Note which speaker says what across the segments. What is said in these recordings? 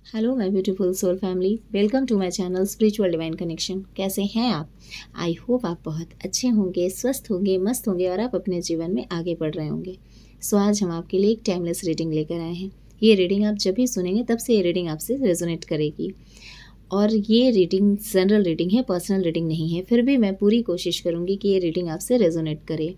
Speaker 1: Hello my beautiful soul family, welcome to my channel spiritual divine connection. कैसे हैं आप? I hope आप बहुत अच्छे होंगे, स्वस्थ होंगे, मस्त होंगे और आप अपने जीवन में आगे बढ़ रहे होंगे। सो आज हम आपके लिए एक टाइमलेस रीडिंग लेकर आए हैं। ये रीडिंग आप जब भी सुनेंगे तब से ये रीडिंग आपसे रेजोनेट करेगी। और ये रीडिंग जनरल रीडिंग है, पर्सनल रीडिंग नहीं है। फिर भी मैं पूरी कोशिश करूँगी कि ये रीडिंग आपसे रेजोनेट करे।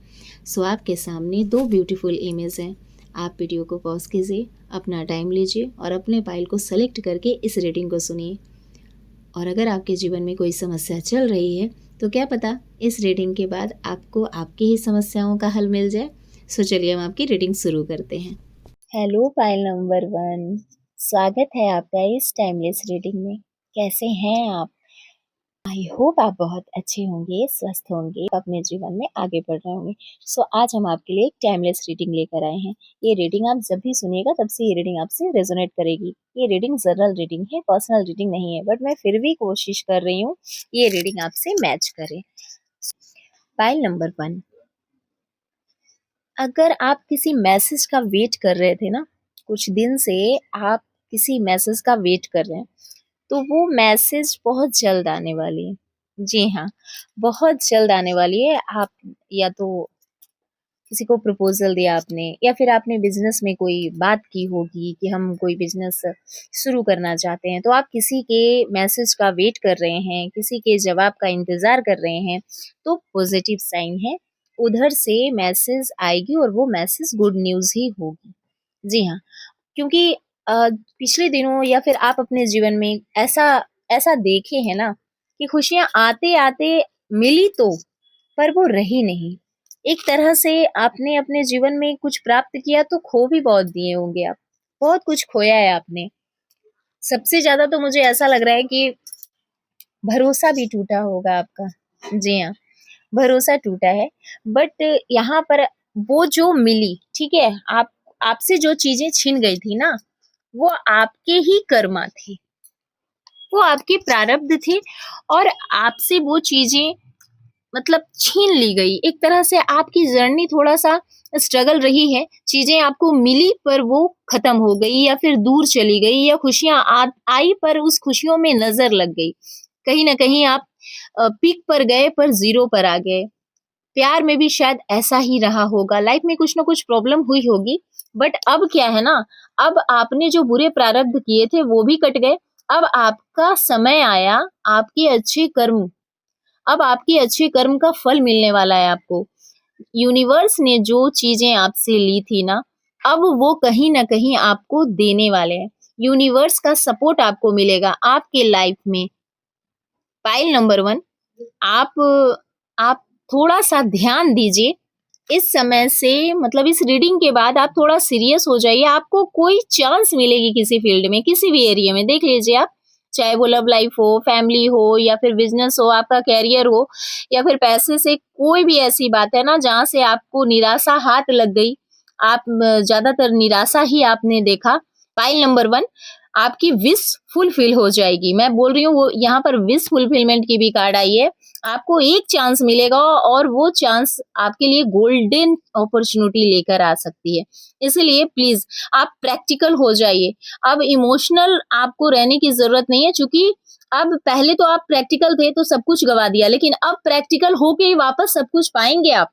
Speaker 1: सो आपके सामने दो ब्यूटीफुल इमेज हैं। आप वीडियो को पॉज कीजिए, अपना टाइम लीजिए और अपने फाइल को सेलेक्ट करके इस रीडिंग को सुनिए। और अगर आपके जीवन में कोई समस्या चल रही है तो क्या पता इस रीडिंग के बाद आपको आपकी ही समस्याओं का हल मिल जाए। सो चलिए हम आपकी रीडिंग शुरू करते हैं। हेलो फाइल नंबर 1, स्वागत है आपका इस टाइमलेस रीडिंग में। कैसे हैं आप? आई होप आप बहुत अच्छे होंगे, स्वस्थ होंगे, अपने जीवन में आगे बढ़ रहे होंगे। सो आज हम आपके लिए एक टाइमलेस रीडिंग लेकर आए हैं। ये रीडिंग आप जब भी सुनिएगा तब से ये रीडिंग आपसे रेजोनेट करेगी। ये रीडिंग जनरल रीडिंग है, पर्सनल रीडिंग नहीं है, बट मैं फिर भी कोशिश कर रही हूँ ये रीडिंग आपसे मैच करे। फाइल नंबर 1, अगर आप किसी मैसेज का वेट कर रहे थे ना, कुछ दिन से आप किसी मैसेज का वेट कर रहे हैं, तो वो मैसेज बहुत जल्द आने वाली है। जी हाँ, बहुत जल्द आने वाली है। आप या तो किसी को प्रपोजल दिया आपने, या फिर आपने बिजनेस में कोई बात की होगी कि हम कोई बिजनेस शुरू करना चाहते हैं, तो आप किसी के मैसेज का वेट कर रहे हैं, किसी के जवाब का इंतजार कर रहे हैं, तो पॉजिटिव साइन है। उधर से मैसेज आएगी और वो मैसेज गुड न्यूज ही होगी। जी हाँ, क्योंकि पिछले दिनों या फिर आप अपने जीवन में ऐसा ऐसा देखे हैं ना कि खुशियां आते आते मिली तो, पर वो रही नहीं। एक तरह से आपने अपने जीवन में कुछ प्राप्त किया तो खो भी बहुत दिए होंगे आप। बहुत कुछ खोया है आपने। सबसे ज्यादा तो मुझे ऐसा लग रहा है कि भरोसा भी टूटा होगा आपका। जी हाँ, भरोसा टूटा है। बट यहाँ पर वो जो मिली, ठीक है, आप आपसे जो चीजें छिन गई थी ना, वो आपके ही कर्मा थे, वो आपके प्रारब्ध थे। और आपसे वो चीजें मतलब छीन ली गई। एक तरह से आपकी जर्नी थोड़ा सा स्ट्रगल रही है। चीजें आपको मिली पर वो खत्म हो गई, या फिर दूर चली गई, या खुशियां आई पर उस खुशियों में नजर लग गई। कहीं ना कहीं आप पीक पर गए पर जीरो पर आ गए। प्यार में भी शायद ऐसा ही रहा होगा। लाइफ में कुछ ना कुछ प्रॉब्लम हुई होगी। बट अब क्या है ना, अब आपने जो बुरे प्रारब्ध किए थे वो भी कट गए। अब आपका समय आया, आपके अच्छे कर्म, अब आपके अच्छे कर्म का फल मिलने वाला है आपको। यूनिवर्स ने जो चीजें आपसे ली थी ना, अब वो कहीं ना कहीं आपको देने वाले हैं। यूनिवर्स का सपोर्ट आपको मिलेगा आपके लाइफ में। फाइल नंबर 1, आप आप थोड़ा सा ध्यान दीजिए इस समय से। मतलब इस रीडिंग के बाद आप थोड़ा सीरियस हो जाइए। आपको कोई चांस मिलेगी किसी फील्ड में, किसी भी एरिया में, देख लीजिए आप। चाहे वो लव लाइफ हो, फैमिली हो, या फिर बिजनेस हो, आपका कैरियर हो, या फिर पैसे से कोई भी ऐसी बात है ना जहाँ से आपको निराशा हाथ लग गई। आप ज्यादातर निराशा ही आपने देखा। फाइल नंबर 1, आपकी विश फुलफिल हो जाएगी। मैं बोल रही हूँ, वो यहाँ पर विश फुलफिलमेंट की भी कार्ड आई है। आपको एक चांस मिलेगा और वो चांस आपके लिए गोल्डन अपॉर्चुनिटी लेकर आ सकती है। इसलिए प्लीज आप प्रैक्टिकल हो जाइए। अब इमोशनल आपको रहने की जरूरत नहीं है, क्योंकि अब पहले तो आप प्रैक्टिकल थे तो सब कुछ गवा दिया, लेकिन अब प्रैक्टिकल होके ही वापस सब कुछ पाएंगे आप।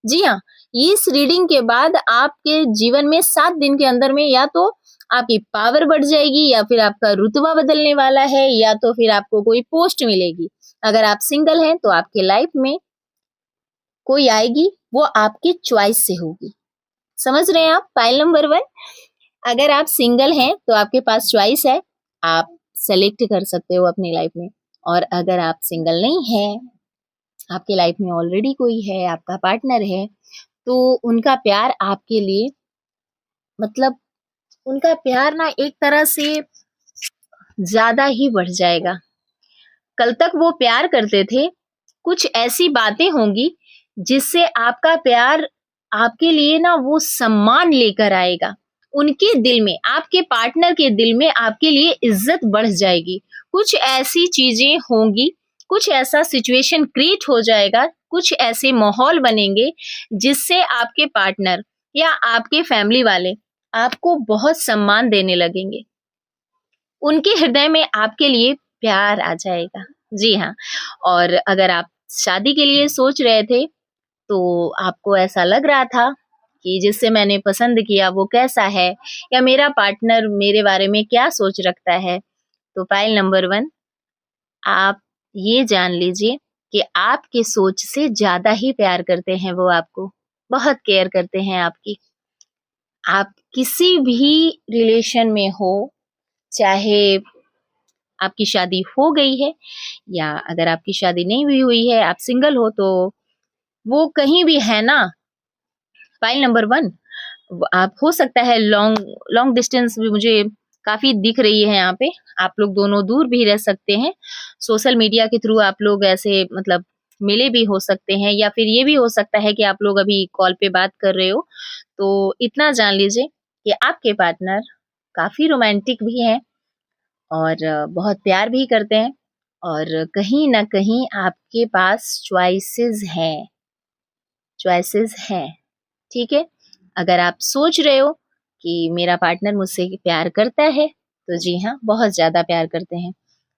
Speaker 1: जी हाँ, इस रीडिंग के बाद आपके जीवन में 7 दिन के अंदर में या तो आपकी पावर बढ़ जाएगी, या फिर आपका रुतबा बदलने वाला है, या तो फिर आपको कोई पोस्ट मिलेगी। अगर आप सिंगल हैं तो आपके लाइफ में कोई आएगी, वो आपकी चॉइस से होगी। समझ रहे हैं आप? फाइल नंबर 1, अगर आप सिंगल हैं तो आपके पास चॉइस है, आप सेलेक्ट कर सकते हो अपनी लाइफ में। और अगर आप सिंगल नहीं है, आपके लाइफ में ऑलरेडी कोई है, आपका पार्टनर है, तो उनका प्यार आपके लिए, मतलब उनका प्यार ना एक तरह से ज्यादा ही बढ़ जाएगा। कल तक वो प्यार करते थे, कुछ ऐसी बातें होंगी जिससे आपका प्यार आपके लिए ना वो सम्मान लेकर आएगा। उनके दिल में, आपके पार्टनर के दिल में आपके लिए इज्जत बढ़ जाएगी। कुछ ऐसी चीजें होंगी, कुछ ऐसा सिचुएशन क्रिएट हो जाएगा, कुछ ऐसे माहौल बनेंगे जिससे आपके पार्टनर या आपके फैमिली वाले आपको बहुत सम्मान देने लगेंगे। उनके हृदय में आपके लिए प्यार आ जाएगा। जी हाँ, और अगर आप शादी के लिए सोच रहे थे, तो आपको ऐसा लग रहा था कि जिससे मैंने पसंद किया वो कैसा है, या मेरा पार्टनर मेरे बारे में क्या सोच रखता है, तो फाइल नंबर 1, आप ये जान लीजिए कि आपके सोच से ज़्यादा ही प्यार करते हैं वो आपको, बहुत केयर करते हैं आपकी। आप किसी भी रिलेशन में हो, चाहे आपकी शादी हो गई है या अगर आपकी शादी नहीं भी हुई है, आप सिंगल हो, तो वो कहीं भी है ना, फाइल नंबर 1, आप हो सकता है लॉन्ग लॉन्ग डिस्टेंस भी मुझे काफ़ी दिख रही है यहाँ पे, आप लोग दोनों दूर भी रह सकते हैं। सोशल मीडिया के थ्रू आप लोग ऐसे मतलब मिले भी हो सकते हैं, या फिर ये भी हो सकता है कि आप लोग अभी कॉल पे बात कर रहे हो। तो इतना जान लीजिए कि आपके पार्टनर काफ़ी रोमांटिक भी हैं और बहुत प्यार भी करते हैं, और कहीं न कहीं आपके पास चॉइसेस हैं, ठीक है? अगर आप सोच रहे हो कि मेरा पार्टनर मुझसे प्यार करता है, तो जी हाँ, बहुत ज़्यादा प्यार करते हैं।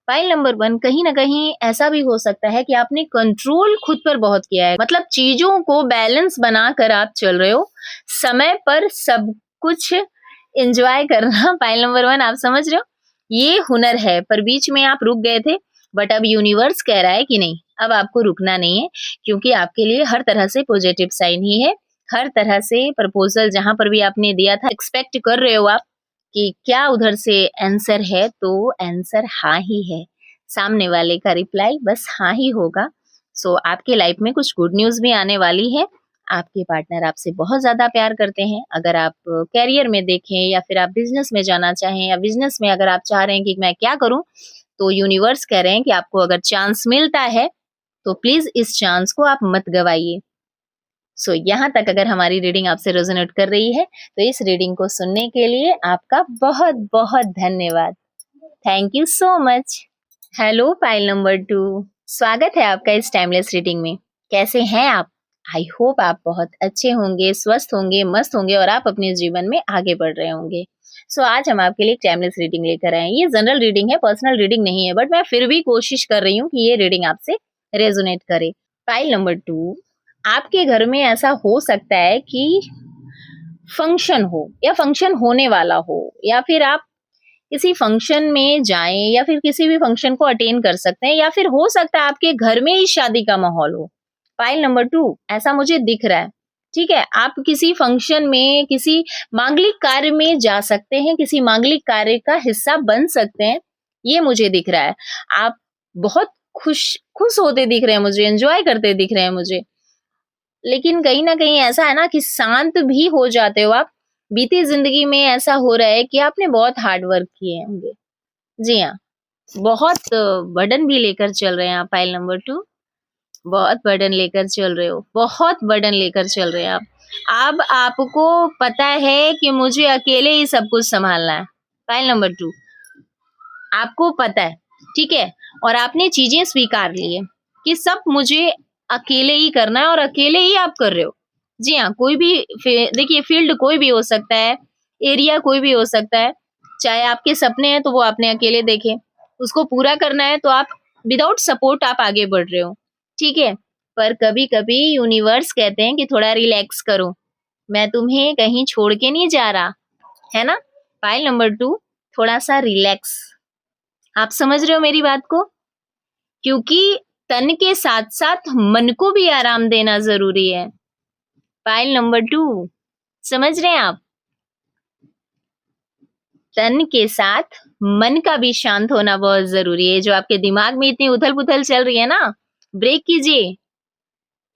Speaker 1: फाइल नंबर 1, कहीं न कहीं ऐसा भी हो सकता है कि आपने कंट्रोल खुद पर बहुत किया है। मतलब चीज़ों को बैलेंस बनाकर आप चल रहे हो, समय पर सब कुछ एन्जॉय करना फाइल नंबर 1 आप समझ रहे हो? ये हुनर है, पर बीच में आप रुक गए थे, बट अब यूनिवर्स कह रहा है कि नहीं, अब आपको रुकना नहीं है, क्योंकि आपके लिए हर तरह से पॉजिटिव साइन ही है। हर तरह से प्रपोज़ल जहाँ पर भी आपने दिया था, एक्सपेक्ट कर रहे हो आप कि क्या उधर से आंसर है, तो आंसर हाँ ही है। सामने वाले का रिप्लाई बस हाँ ही होगा। सो आपके लाइफ में कुछ गुड न्यूज़ भी आने वाली है। आपके पार्टनर आपसे बहुत ज़्यादा प्यार करते हैं। अगर आप करियर में देखें या फिर आप बिज़नेस में जाना चाहें, या बिज़नेस में अगर आप चाह रहे हैं कि मैं क्या करूँ, तो यूनिवर्स कह रहे हैं कि आपको अगर चांस मिलता है, तो प्लीज़ इस चांस को आप मत गवाइए। सो यहाँ तक अगर हमारी रीडिंग आपसे रेजोनेट कर रही है, तो इस रीडिंग को सुनने के लिए आपका बहुत-बहुत धन्यवाद। Thank you so much. Hello file number 2, स्वागत है आपका इस टाइमलेस रीडिंग में। कैसे हैं आप? आई होप आप बहुत अच्छे होंगे, स्वस्थ होंगे, मस्त होंगे और आप अपने जीवन में आगे बढ़ रहे होंगे। सो आज हम आपके लिए एक टाइमलेस रीडिंग लेकर आए हैं। ये जनरल रीडिंग है, पर्सनल रीडिंग नहीं है, बट मैं फिर भी कोशिश कर रही हूँ कि ये रीडिंग आपसे रेजोनेट करे। फाइल नंबर 2, आपके घर में ऐसा हो सकता है कि फंक्शन हो या फंक्शन होने वाला हो, या फिर आप किसी फंक्शन में जाएं या फिर किसी भी फंक्शन को अटेंड कर सकते हैं, या फिर हो सकता है आपके घर में ही शादी का माहौल हो। फाइल नंबर 2, ऐसा मुझे दिख रहा है। ठीक है, आप किसी फंक्शन में, किसी मांगलिक कार्य में जा सकते हैं, किसी मांगलिक कार्य का हिस्सा बन सकते हैं, ये मुझे दिख रहा है। आप बहुत खुश खुश होते दिख रहे हैं मुझे, एंजॉय करते दिख रहे हैं मुझे। लेकिन कहीं न कहीं ऐसा है ना कि शांत भी हो जाते हो आप। बीती ज़िंदगी में ऐसा हो रहा है कि आपने बहुत हार्ड वर्क किए होंगे। जी हाँ, बहुत बर्डन भी लेकर चल रहे हैं आप फाइल नंबर 2, बहुत बर्डन लेकर चल रहे हो, बहुत बर्डन लेकर चल रहे हैं आप। अब आपको पता है कि मुझे अकेले ही सब कुछ सँभालना है। फाइल नंबर 2, आपको पता है, ठीक है? और आपने चीज़ें स्वीकार ली है कि सब मुझे अकेले ही करना है और अकेले ही आप कर रहे हो। जी हाँ, कोई भी देखिए फील्ड कोई भी हो सकता है, एरिया कोई भी हो सकता है, चाहे आपके सपने हैं तो वो आपने अकेले देखे, उसको पूरा करना है तो आप विदाउट सपोर्ट आप आगे बढ़ रहे हो, ठीक है? पर कभी-कभी यूनिवर्स कहते हैं कि थोड़ा रिलैक्स करो, मैं तुम्हें कहीं छोड़ के नहीं जा रहा, है ना? फाइल नंबर 2, थोड़ा-सा रिलैक्स। आप समझ रहे हो मेरी बात को? क्योंकि तन के साथ-साथ मन को भी आराम देना ज़रूरी है। फाइल नंबर 2, समझ रहे हैं आप? तन के साथ मन का भी शांत होना बहुत ज़रूरी है। जो आपके दिमाग में इतनी उथल-पुथल चल रही है ना, ब्रेक कीजिए।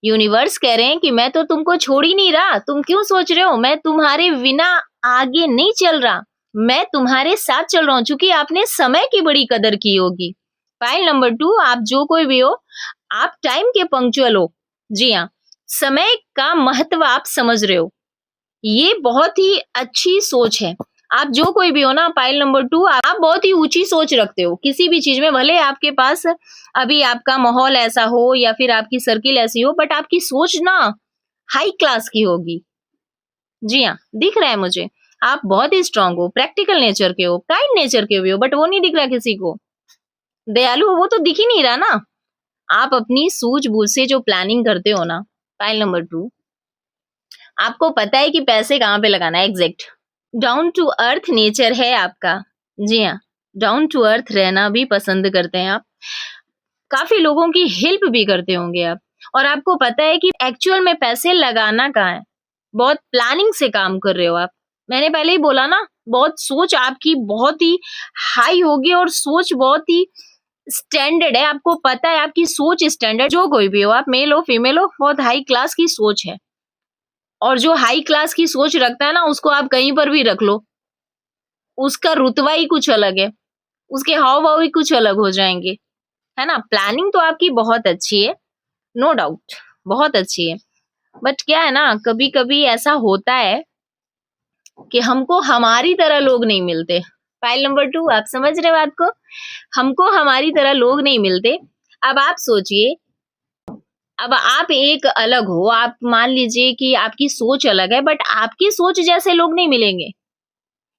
Speaker 1: यूनिवर्स कह रहे हैं कि मैं तो तुमको छोड़ ही नहीं रहा, तुम क्यों सोच रहे हो मैं तुम्हारे बिना आगे नहीं चल रहा, मैं तुम्हारे साथ चल रहा हूँ, चूंकि आपने समय की बड़ी कदर की होगी। फाइल नंबर 2, आप जो कोई भी हो, आप टाइम के पंक्चुअल हो। जी हाँ, समय का महत्व आप समझ रहे हो, ये बहुत ही अच्छी सोच है। आप जो कोई भी हो ना, फाइल नंबर 2, आप बहुत ही ऊंची सोच रखते हो किसी भी चीज में, भले आपके पास अभी आपका माहौल ऐसा हो या फिर आपकी सर्किल ऐसी हो, बट आपकी सोच ना हाई क्लास की होगी। जी हाँ, दिख रहा है मुझे। आप बहुत ही स्ट्रांग हो, प्रैक्टिकल नेचर के हो, काइंड नेचर के भी हो, बट वो नहीं दिख रहा किसी को। दयालु हो वो तो दिख ही नहीं रहा ना। आप अपनी सूझबूझ से जो प्लानिंग करते हो ना, फाइल नंबर 2, आपको पता है कि पैसे कहाँ पे लगाना है exact. Down to earth nature है आपका। जी हाँ, डाउन टू अर्थ रहना भी पसंद करते हैं आप। काफी लोगों की हेल्प भी करते होंगे आप, और आपको पता है कि एक्चुअल में पैसे लगाना कहाँ है। बहुत प्लानिंग से काम कर रहे हो आप। मैंने पहले ही बोला ना, बहुत सोच आपकी बहुत ही हाई होगी और सोच बहुत ही स्टैंडर्ड है। आपको पता है आपकी सोच स्टैंडर्ड, जो कोई भी हो, आप मेल हो फीमेल हो, बहुत हाई क्लास की सोच है। और जो हाई क्लास की सोच रखता है ना, उसको आप कहीं पर भी रख लो, उसका रुतबा ही कुछ अलग है, उसके हाव भाव ही कुछ अलग हो जाएंगे, है ना। प्लानिंग तो आपकी बहुत अच्छी है, नो डाउट, बहुत अच्छी है। बट क्या है ना, कभी कभी ऐसा होता है कि हमको हमारी तरह लोग नहीं मिलते। फाइल नंबर 2, आप समझ रहे बात को। हमको हमारी तरह लोग नहीं मिलते। अब आप सोचिए, अब आप एक अलग हो, आप मान लीजिए कि आपकी सोच अलग है, बट आपकी सोच जैसे लोग नहीं मिलेंगे।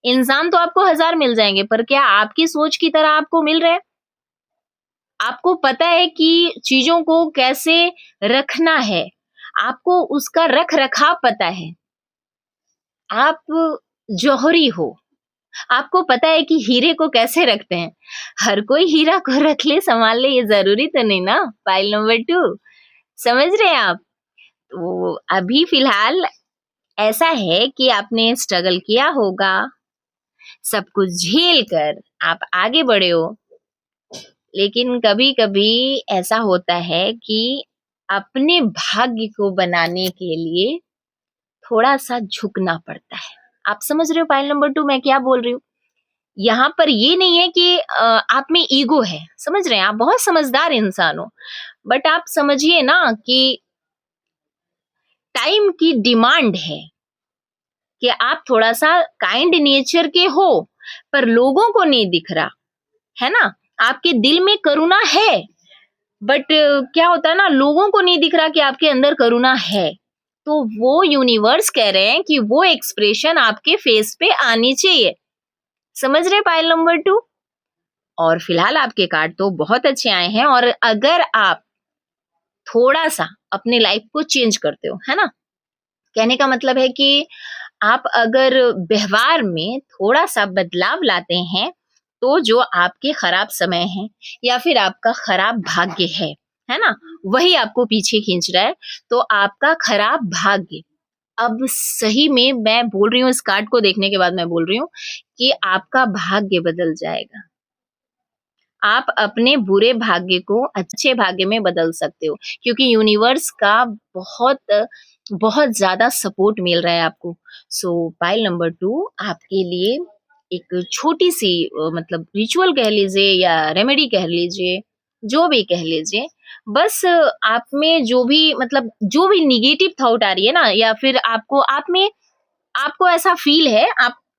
Speaker 1: इंसान तो आपको 1000 मिल जाएंगे, पर क्या आपकी सोच की तरह आपको मिल रहे हैं? आपको पता है कि चीजों को कैसे रखना है, आपको उसका रख रखाव पता है। आप जौहरी हो, आपको पता है कि हीरे को कैसे रखते हैं। हर कोई हीरा को रख ले संभाल ले, ये जरूरी तो नहीं ना। फाइल नंबर 2, समझ रहे हैं आप। तो अभी फिलहाल ऐसा है कि आपने स्ट्रगल किया होगा, सब कुछ झेल कर आप आगे बढ़े हो। लेकिन कभी कभी ऐसा होता है कि अपने भाग्य को बनाने के लिए थोड़ा सा झुकना पड़ता है। आप समझ रहे हो फाइल नंबर 2 मैं क्या बोल रही हूँ। यहाँ पर ये नहीं है कि आप में ईगो है, समझ रहे हैं, आप बहुत समझदार इंसान हो। बट आप समझिए ना कि टाइम की डिमांड है कि आप थोड़ा सा काइंड नेचर के हो, पर लोगों को नहीं दिख रहा है ना। आपके दिल में करुणा है, बट क्या होता है ना, लोगों को नहीं दिख रहा कि आपके अंदर करुणा है। तो वो यूनिवर्स कह रहे हैं कि वो एक्सप्रेशन आपके फेस पे आनी चाहिए। समझ रहे फाइल नंबर 2। और फिलहाल आपके कार्ड तो बहुत अच्छे आए हैं, और अगर आप थोड़ा सा अपने लाइफ को चेंज करते हो, है ना, कहने का मतलब है कि आप अगर व्यवहार में थोड़ा सा बदलाव लाते हैं, तो जो आपके खराब समय है या फिर आपका खराब भाग्य है ना, वही आपको पीछे खींच रहा है। तो आपका खराब भाग्य अब सही में, मैं बोल रही हूँ, इस कार्ड को देखने के बाद मैं बोल रही हूँ कि आपका भाग्य बदल जाएगा। आप अपने बुरे भाग्य को अच्छे भाग्य में बदल सकते हो, क्योंकि यूनिवर्स का बहुत बहुत ज्यादा सपोर्ट मिल रहा है आपको। सो पाइल नंबर 2 आपके लिए एक छोटी सी मतलब रिचुअल कह लीजिए या रेमेडी कह लीजिए, जो भी कह लीजिए। बस आप में जो भी मतलब जो भी निगेटिव थॉट आ रही है ना, या फिर आपको आप में आपको ऐसा फील है,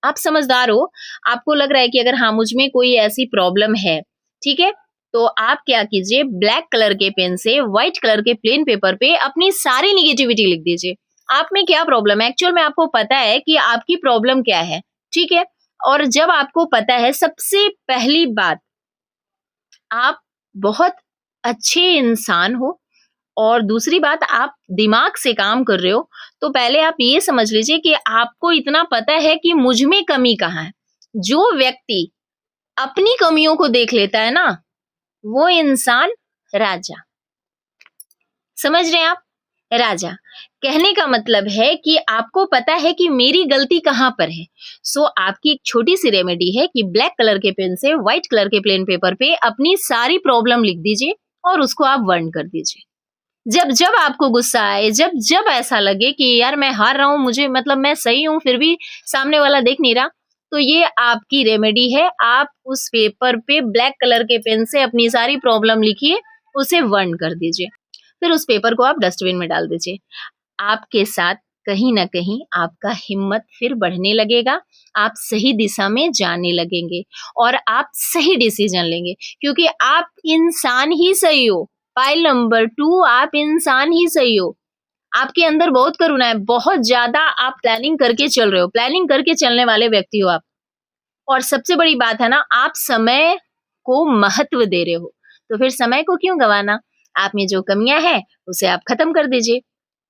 Speaker 1: आप समझदार हो, आपको लग रहा है कि अगर हाँ मुझ में कोई ऐसी प्रॉब्लम है, ठीक है, तो आप क्या कीजिए, ब्लैक कलर के पेन से व्हाइट कलर के प्लेन पेपर पे अपनी सारी निगेटिविटी लिख दीजिए। आप में क्या प्रॉब्लम है, एक्चुअल में आपको पता है कि आपकी प्रॉब्लम क्या है, ठीक है। और जब आपको पता है, सबसे पहली बात, आप बहुत अच्छे इंसान हो, और दूसरी बात, आप दिमाग से काम कर रहे हो। तो पहले आप ये समझ लीजिए कि आपको इतना पता है कि मुझ में कमी कहाँ है। जो व्यक्ति अपनी कमियों को देख लेता है ना, वो इंसान राजा। समझ रहे हैं आप, राजा। कहने का मतलब है कि आपको पता है कि मेरी गलती कहाँ पर है। सो आपकी एक छोटी सी रेमेडी है कि ब्लैक कलर के पेन से व्हाइट कलर के प्लेन पेपर पे अपनी सारी प्रॉब्लम लिख दीजिए और उसको आप वर्न कर दीजिए। जब जब आपको गुस्सा आए, जब जब ऐसा लगे कि यार मैं हार रहा हूँ, मुझे मतलब मैं सही हूँ फिर भी सामने वाला देख नहीं रहा, तो ये आपकी रेमेडी है। आप उस पेपर पे ब्लैक कलर के पेन से अपनी सारी प्रॉब्लम लिखिए, उसे वर्न कर दीजिए, फिर उस पेपर को आप डस्टबिन में डाल दीजिए। आपके साथ कहीं ना कहीं आपका हिम्मत फिर बढ़ने लगेगा, आप सही दिशा में जाने लगेंगे और आप सही डिसीजन लेंगे, क्योंकि आप इंसान ही सही हो। फाइल नंबर 2 आप इंसान ही सही हो। आपके अंदर बहुत करुणा है, बहुत ज़्यादा आप प्लानिंग करके चल रहे हो, प्लानिंग करके चलने वाले व्यक्ति हो आप। और सबसे बड़ी बात है ना, आप समय को महत्व दे रहे हो, तो फिर समय को क्यों गँवाना? आप में जो कमियाँ हैं, उसे आप खत्म कर दीजिए।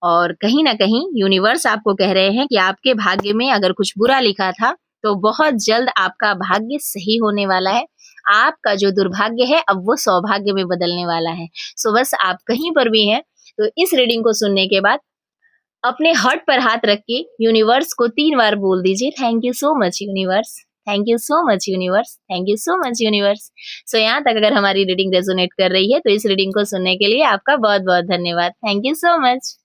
Speaker 1: और कहीं न कहीं यूनिवर्स आपको कह रहे हैं कि आपके भाग्य में अगर कुछ बुरा लिखा था, तो बहुत जल्द आपका भाग्य सही होने वाला है। आपका जो दुर्भाग्य है, अब वो सौभाग्य में बदलने वाला है। सो बस आप कहीं पर भी हैं, तो इस रीडिंग को सुनने के बाद अपने हार्ट पर हाथ रख के यूनिवर्स को 3 बार बोल दीजिए, thank you so much universe, thank you so much universe, thank you so much universe. So यहाँ तक अगर हमारी रीडिंग रेजोनेट कर रही है, तो इस रीडिंग को सुनने के लिए आपका बहुत-बहुत धन्यवाद। Thank you so much.